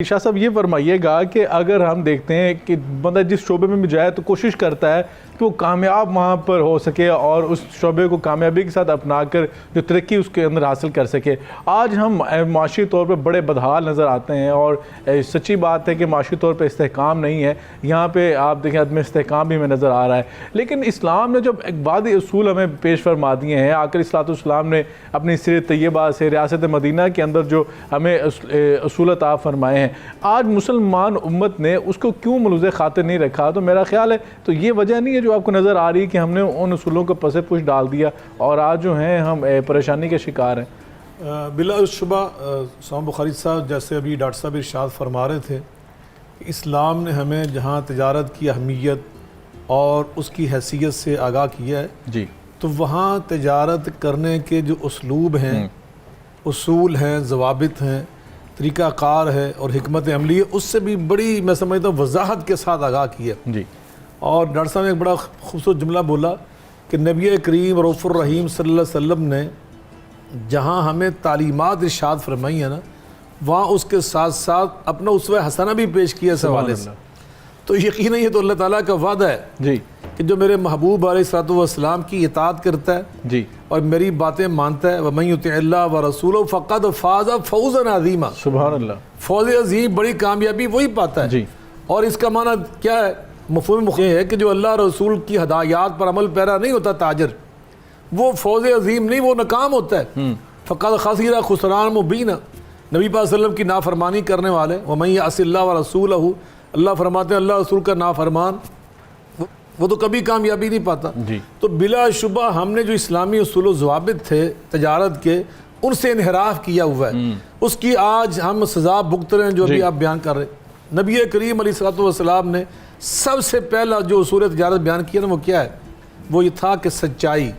شاہ صاحب یہ فرمائیے گا کہ اگر ہم دیکھتے ہیں کہ بندہ جس شعبے میں بھی جائے تو کوشش کرتا ہے کہ وہ کامیاب وہاں پر ہو سکے اور اس شعبے کو کامیابی کے ساتھ اپنا کر جو ترقی اس کے اندر حاصل کر سکے۔ آج ہم معاشی طور پہ بڑے بدحال نظر آتے ہیں اور سچی بات ہے کہ معاشی طور پہ استحکام نہیں ہے، یہاں پہ آپ دیکھیں عدم استحکام بھی ہمیں نظر آ رہا ہے۔ لیکن اسلام نے جب ایک بعض اصول ہمیں پیش فرما دیے ہیں، آقا علیہ السلام نے اپنی سیر طیبہ سے ریاست مدینہ کے اندر جو ہمیں اصول عطا فرمائے ہیں، آج مسلمان امت نے اس کو کیوں ملوث خاطر نہیں رکھا؟ تو میرا خیال ہے تو یہ وجہ نہیں ہے جو آپ کو نظر آ رہی ہے کہ ہم نے ان اصولوں کو پس پش ڈال دیا اور آج جو ہیں ہم پریشانی کے شکار ہیں۔ بلا شبہ سام بخاری صاحب جیسے ابھی ڈاکٹر صاحب ارشاد فرما رہے تھے، اسلام نے ہمیں جہاں تجارت کی اہمیت اور اس کی حیثیت سے آگاہ کیا ہے جی، تو وہاں تجارت کرنے کے جو اسلوب ہیں، اصول ہیں، ضوابط ہیں، طریقہ کار ہے اور حکمت عملی ہے، اس سے بھی بڑی میں سمجھتا ہوں وضاحت کے ساتھ آگاہ کی ہے۔ جی، اور ڈاکٹر صاحب نے ایک بڑا خوبصورت جملہ بولا کہ نبی کریم رؤوف الرحیم صلی اللہ علیہ وسلم نے جہاں ہمیں تعلیمات ارشاد فرمائی ہیں نا، وہاں اس کے ساتھ ساتھ اپنا اسوہ حسنہ بھی پیش کیا اس حوالے سے۔ تو یقیناً یہ تو اللہ تعالیٰ کا وعدہ ہے جی، کہ جو میرے محبوب علیہ الصلوۃ والسلام کی اطاعت کرتا ہے جی، اور میری باتیں مانتا ہے، وَمَن يُطِعِ اللَّهَ وَرَسُولَهُ فَقَدْ فَازَ فَوْزًا عَظِيمًا، سبحان اللہ، فوز عظیم، بڑی کامیابی وہی پاتا ہے۔ جی، اور اس کا معنی کیا ہے؟ مفہوم یہ ہے کہ جو اللہ رسول کی ہدایات پر عمل پیرا نہیں ہوتا تاجر، وہ فوز عظیم نہیں، وہ ناکام ہوتا ہے۔ فَقَدْ خَسِرَ خُسْرَانًا مُبِينًا، نبی پاک صلی اللہ علیہ وسلم کی نافرمانی کرنے والے، وَمَن يَعْصِ اللَّهَ وَرَسُولَهُ، اللہ فرماتے ہیں اللہ رسول کا نافرمان وہ تو کبھی کامیابی نہیں پاتا۔ جی، تو بلا شبہ ہم نے جو اسلامی اصول و ضوابط تھے تجارت کے، ان سے انحراف کیا ہوا ہے، اس کی آج ہم سزا بھگت رہے ہیں جو ابھی آپ بیان کر رہے ہیں۔ نبی کریم علیہ الصلوۃ والسلام نے سب سے پہلا جو اصول تجارت بیان کیا نا، وہ کیا ہے؟ وہ یہ تھا کہ سچائی،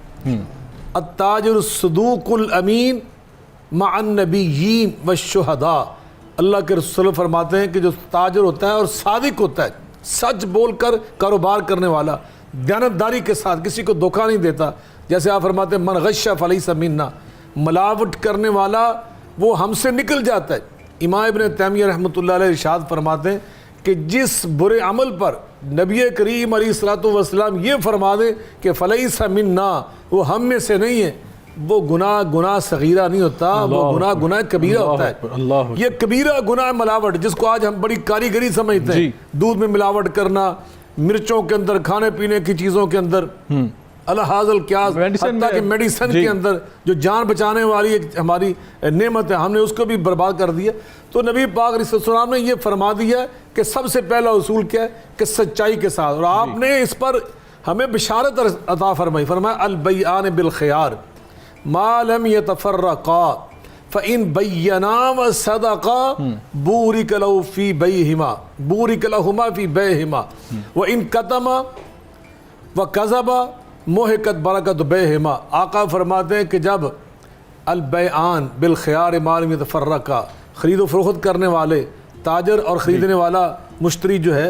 التاجر الصدوق الامین مع النبیین والشہداء، اللہ کے رسول فرماتے ہیں کہ جو تاجر ہوتا ہے اور صادق ہوتا ہے، سچ بول کر کاروبار کرنے والا، دیانتداری کے ساتھ کسی کو دھوکہ نہیں دیتا، جیسے آپ فرماتے ہیں من غش فلیس منا، ملاوٹ کرنے والا وہ ہم سے نکل جاتا ہے۔ امام ابن تیمیہ رحمۃ اللہ علیہ ارشاد فرماتے ہیں کہ جس برے عمل پر نبی کریم علیہ الصلوۃ والسلام یہ فرما دیں کہ فلیس منا، وہ ہم میں سے نہیں ہے، وہ گناہ صغیرہ نہیں ہوتا، وہ گناہ کبیرہ ہوتا ہے۔ یہ کبیرہ گناہ ملاوٹ، جس کو آج ہم بڑی کاریگری سمجھتے ہیں، دودھ میں ملاوٹ کرنا، مرچوں کے اندر، کھانے پینے کی چیزوں کے اندر، الحاظ القیاس، حتیٰ کہ میڈیسن کے اندر جو جان بچانے والی ایک ہماری نعمت ہے، ہم نے اس کو بھی برباد کر دیا۔ تو نبی پاک علیہ السلام نے یہ فرما دیا کہ سب سے پہلا اصول کیا ہے کہ سچائی کے ساتھ، اور آپ نے اس پر ہمیں بشارت عطا فرمائی، فرمایا البیعان بالخیار ما لم يتفرقا فإن بينا وصدقا بورك له في بيعهما بورك لهما في بيعهما وإن كتما وكذبا محقت برکت بيعهما۔ آقا فرماتے ہیں کہ جب البیعان بالخیار ما لم يتفرقا، خرید و فروخت کرنے والے تاجر اور خریدنے والا مشتری جو ہے،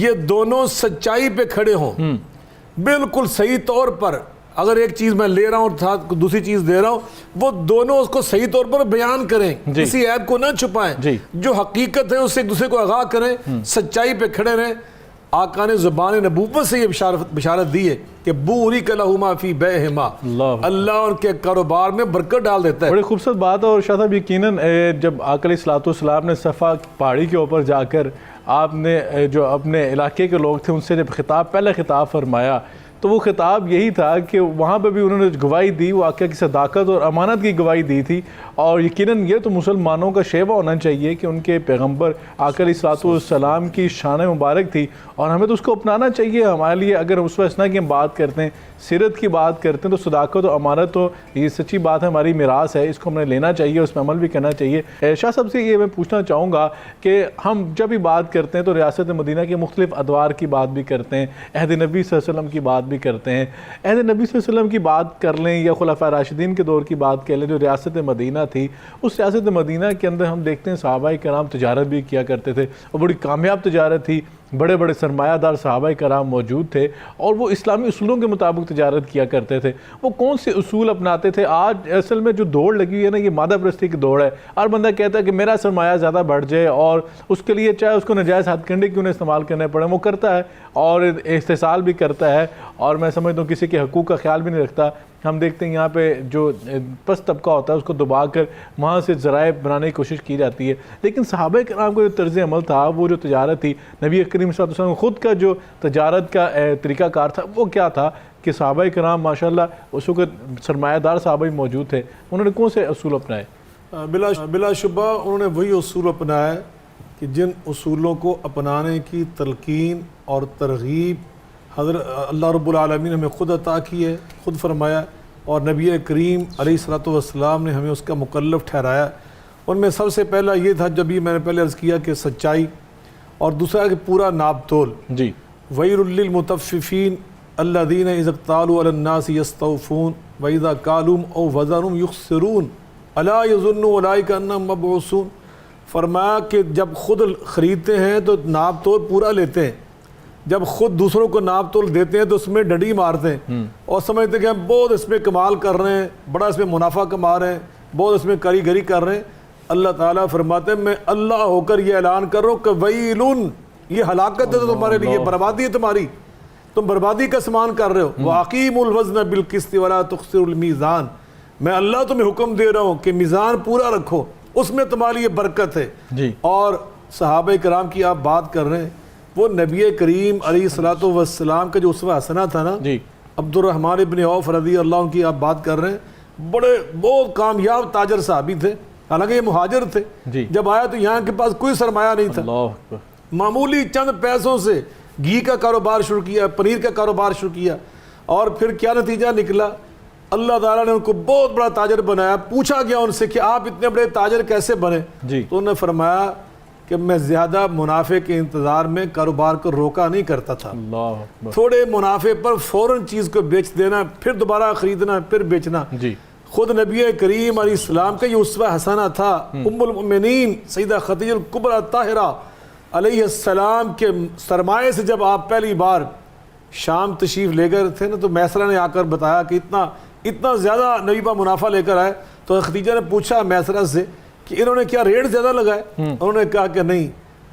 یہ دونوں سچائی پہ کھڑے ہوں، بالکل صحیح طور پر، اگر ایک چیز میں لے رہا ہوں اور دوسری چیز دے رہا ہوں، وہ دونوں اس کو صحیح طور پر بیان کریں، کسی عیب کو نہ چھپائیں، جو حقیقت ہے اس سے ایک دوسرے کو آگاہ کریں، سچائی پہ کھڑے رہیں۔ آقا نے زبان نبوت سے یہ بشارت دی ہے کہ بورک لہما فی بیعہما، اللہ ان کے کاروبار میں برکت ڈال دیتا ہے۔ بڑی خوبصورت بات ہے۔ اور شاہ صاحب یقیناً جب آقا علیہ السلام نے صفا پہاڑی کے اوپر جا کر آپ نے جو اپنے علاقے کے لوگ تھے ان سے جب پہلا خطاب فرمایا، تو وہ خطاب یہی تھا کہ وہاں پہ بھی انہوں نے گواہی دی، وہ آقا کی صداقت اور امانت کی گواہی دی تھی، اور یقیناً یہ تو مسلمانوں کا شیوا ہونا چاہیے کہ ان کے پیغمبر آقا علیہ السلام کی شان مبارک تھی، اور ہمیں تو اس کو اپنانا چاہیے۔ ہمارے لیے اگر اسوہ حسنہ کی ہم بات کرتے ہیں، سیرت کی بات کرتے ہیں، تو صداقت و امانت تو یہ سچی بات ہے، ہماری میراث ہے، اس کو ہمیں لینا چاہیے، اس میں عمل بھی کرنا چاہیے۔ شاہ صاحب سے یہ میں پوچھنا چاہوں گا کہ ہم جب بھی بات کرتے ہیں تو ریاست مدینہ کے مختلف ادوار کی بات بھی کرتے ہیں، عہد نبی صلی اللہ علیہ وسلم کی بات بھی کرتے ہیں، عہد نبی صلی اللہ علیہ وسلم کی بات کر لیں یا خلفاء راشدین کے دور کی بات کر لیں، جو ریاست مدینہ تھی، اس ریاست مدینہ کے اندر ہم دیکھتے ہیں صحابہ کرام تجارت بھی کیا کرتے تھے، اور بڑی کامیاب تجارت تھی۔ بڑے بڑے سرمایہ دار صحابہ کرام موجود تھے اور وہ اسلامی اصولوں کے مطابق تجارت کیا کرتے تھے. وہ کون سے اصول اپناتے تھے؟ آج اصل میں جو دوڑ لگی ہوئی ہے نا، یہ مادہ پرستی کی دوڑ ہے. ہر بندہ کہتا ہے کہ میرا سرمایہ زیادہ بڑھ جائے، اور اس کے لیے چاہے اس کو ناجائز ہتھ کنڈے کیوں نہ استعمال کرنے پڑے وہ کرتا ہے، اور استحصال بھی کرتا ہے، اور میں سمجھتا ہوں کسی کے حقوق کا خیال بھی نہیں رکھتا. ہم دیکھتے ہیں یہاں پہ جو پست طبقہ ہوتا ہے اس کو دبا کر وہاں سے ذرائع بنانے کی کوشش کی جاتی ہے. لیکن صحابہ کرام کا جو طرز عمل تھا، وہ جو تجارت تھی، نبی کریم صلی اللہ علیہ وسلم خود کا جو تجارت کا طریقہ کار تھا وہ کیا تھا کہ صحابہ کرام ماشاءاللہ اس وقت سرمایہ دار صحابہ بھی موجود تھے، انہوں نے کون سے اصول اپنائے؟ بلا شبہ انہوں نے وہی اصول اپنائے کہ جن اصولوں کو اپنانے کی تلقین اور ترغیب حضرت اللہ رب العالمین نے ہمیں خود عطا کی ہے، خود فرمایا، اور نبی کریم علیہ الصلوۃ والسلام نے ہمیں اس کا مکلف ٹھہرایا. ان میں سب سے پہلا یہ تھا، جب یہ میں نے پہلے عرض کیا کہ سچائی، اور دوسرا کہ پورا ناپ تول. جی. وَيْلٌ لِّلْمُطَفِّفِينَ الَّذِينَ إِذَا اكْتَالُوا عَلَى النَّاسِ يَسْتَوْفُونَ وَإِذَا كَالُوهُمْ أَوْ وَزَنُوهُمْ يُخْسِرُونَ أَلَا يَظُنُّ أُولَٰئِكَ أَنَّهُم مَّبْعُوثُونَ. فرمایا کہ جب خود خریدتے ہیں تو ناپ تول پورا لیتے ہیں، جب خود دوسروں کو ناپ تول دیتے ہیں تو اس میں ڈنڈی مارتے ہیں اور سمجھتے ہیں کہ ہم بہت اس میں کمال کر رہے ہیں، بڑا اس میں منافع کما رہے ہیں، بہت اس میں کاریگری کر رہے ہیں. اللہ تعالیٰ فرماتے ہیں میں اللہ ہو کر یہ اعلان کر رہا ہوں کہ ویلن، یہ ہلاکت ہے تمہارے لیے، بربادی ہے تمہاری، تم بربادی کا سامان کر رہے ہو. وَأَقِیمُوا الْوَزْنَ بِالْقِسْطِ وَلَا تُخْسِرُوا الْمِیزَانَ. میں اللہ تمہیں حکم دے رہا ہوں کہ میزان پورا رکھو، اس میں تمہارے لیے برکت ہے. جی. اور صحابہ کرام کی آپ بات کر رہے ہیں، وہ نبی کریم علیہ الصلوۃ والسلام کا جو اسوہ حسنہ تھا نا، جی. عبد الرحمن ابن عوف رضی اللہ عنہ کی آپ بات کر رہے ہیں، بہت کامیاب تاجر صحابی تھے، حالانکہ یہ مہاجر تھے. جی. جب آیا تو یہاں کے پاس کوئی سرمایہ نہیں تھا، اللہ اکبر. معمولی چند پیسوں سے گھی کا کاروبار شروع کیا، پنیر کا کاروبار شروع کیا، اور پھر کیا نتیجہ نکلا؟ اللہ تعالیٰ نے ان کو بہت بڑا تاجر بنایا. پوچھا گیا ان سے کہ آپ اتنے بڑے تاجر کیسے بنے؟ جی. تو انہوں نے فرمایا کہ میں زیادہ منافع کے انتظار میں کاروبار کو روکا نہیں کرتا تھا. اللہ اکبر. تھوڑے منافع پر فوراً چیز کو بیچ دینا، پھر دوبارہ خریدنا، پھر بیچنا. جی. خود نبی کریم علیہ السلام کا یہ اسوہ حسنہ تھا. ام المؤمنین سیدہ خدیجہ الکبریٰ طاہرہ علیہ السلام کے سرمایے سے جب آپ پہلی بار شام تشریف لے گئے تھے نا، تو میسرہ نے آ کر بتایا کہ اتنا زیادہ نبی پاک منافع لے کر آئے. تو خدیجہ نے پوچھا میسرہ سے کہ انہوں نے کیا ریٹ زیادہ لگائے؟ انہوں نے کہا کہ نہیں،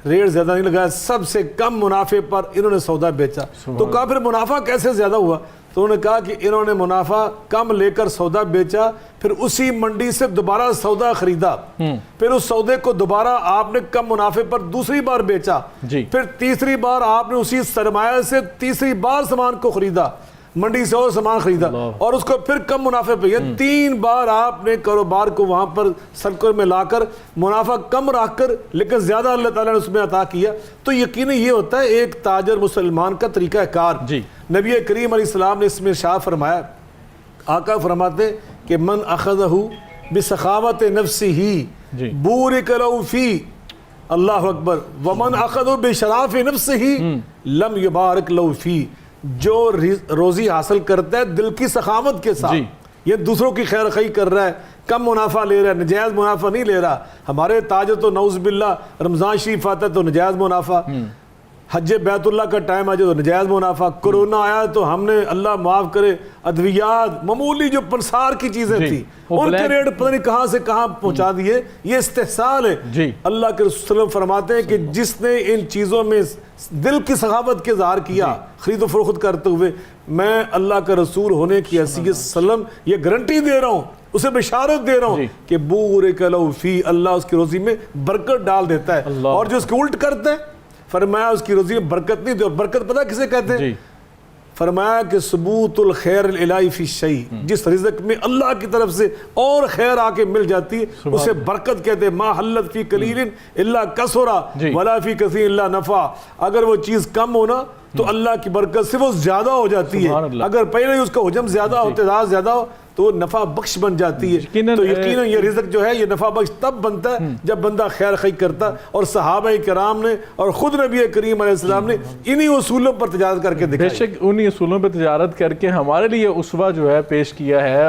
ریٹ زیادہ نہیں لگایا، سب سے کم منافع پر انہوں نے سودا بیچا. تو کہا پھر منافع کیسے زیادہ ہوا؟ تو انہوں نے کہا کہ انہوں نے منافع کم لے کر سودا بیچا، پھر اسی منڈی سے دوبارہ سودا خریدا، پھر اس سودے کو دوبارہ آپ نے کم منافع پر دوسری بار بیچا، پھر تیسری بار آپ نے اسی سرمایہ سے تیسری بار سامان کو خریدا، منڈی سے اور سامان خریدا، اور اس کو پھر کم منافع پہ. یہ 3 بار آپ نے کاروبار کو وہاں پر سرکل میں لا کر منافع کم رکھ کر لیکن زیادہ اللہ تعالیٰ نے اس میں عطا کیا. تو یقیناً یہ ہوتا ہے ایک تاجر مسلمان کا طریقہ کار. نبی کریم علیہ السلام نے اس میں ارشاد فرمایا، آقا فرماتے کہ من اخذہ بسخاوت نفسہ بورک لہ فی، اللہ اکبر، ومن اخذہ بشراف نفسہ لم یبارک لہ فی. جو روزی حاصل کرتا ہے دل کی سخاوت کے ساتھ، یہ دوسروں کی خیر خواہی کر رہا ہے، کم منافع لے رہا ہے، نجائز منافع نہیں لے رہا. ہمارے تاجر تو نعوذ باللہ رمضان شریف آتا ہے تو نجائز منافع، حج بیت اللہ کا ٹائم آ جائے تو نجائز منافع، کرونا آیا تو ہم نے اللہ معاف کرے ادویات، معمولی جو پنسار کی چیزیں تھی ان کے ریٹ پتہ نہیں کہاں سے کہاں پہنچا دیے. یہ استحصال ہے. اللہ کے رسول وسلم فرماتے ہیں کہ جس نے ان چیزوں میں دل کی سخاوت کے اظہار کیا خرید و فروخت کرتے ہوئے، میں اللہ کا رسول ہونے کی حیثیت وسلم یہ گارنٹی دے رہا ہوں، اسے بشارت دے رہا ہوں کہ بورک لہ فی، اللہ اس کی روزی میں برکت ڈال دیتا ہے. اور جو اس کے الٹ کرتے ہیں فرمایا اس کی روزی میں برکت نہیں دے. اور برکت پتہ کسے کہتے ہیں؟ فرمایا کہ ثبوت الخیر الہی فی الشیء، جس رزق میں اللہ کی طرف سے اور خیر آ کے مل جاتی ہے اسے برکت کہتے ہیں. ما حلت فی قلیل الا کثرا ولا فی کثیر الا نفع. اگر وہ چیز کم ہونا تو اللہ کی برکت سے وہ زیادہ ہو جاتی ہے، اگر پہلے اس کا حجم زیادہ ہو، تعداد زیادہ ہو تو وہ نفع بخش بن جاتی ہے. تو یقیناً یہ رزق جو ہے یہ نفع بخش تب بنتا ہے جب بندہ خیر خواہی کرتا. اور صحابہ کرام نے اور خود نبی کریم علیہ السلام نے انہی اصولوں پر تجارت کر کے دکھائی. بے شک انہی اصولوں پر تجارت کر کے ہمارے لیے اسوہ جو ہے پیش کیا ہے.